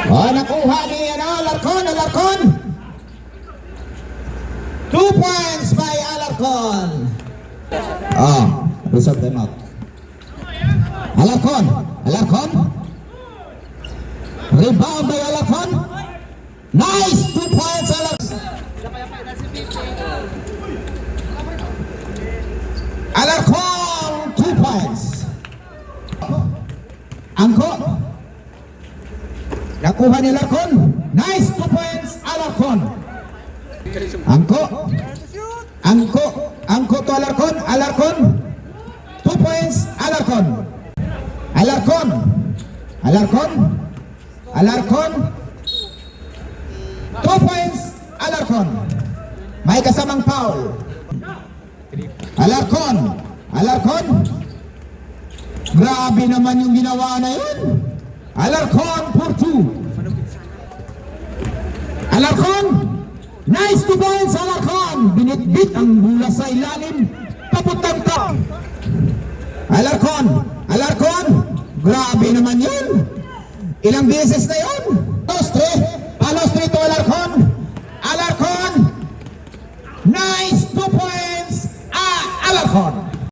Oh, nakuha ni Alarcon, Alarcon. 2 points by Alarcon. Oh, result them out. Alarcon, Alarcon. Rebound by Alarcon. Nice, 2 points Alarcon. Alarcon, 2 points. Angko. Nakuha ni Alarcon. Nice, 2 points Alarcon. Angko. Angko. Angko to Alarcon. Alarcon. 2 points Alarcon. Alarcon. Alarcon. Alarcon. 2 points Alarcon. May kasamang foul. Alarcon. Alarcon. Grabe naman yung ginawa na yun. Alarcon for 2. Alarcon. Nice 2 points Alarcon. Binitbit ang bola sa ilalim. Papuntang ka. Alarcon. Alarcon. Grabe naman yun. Ilang beses na yun.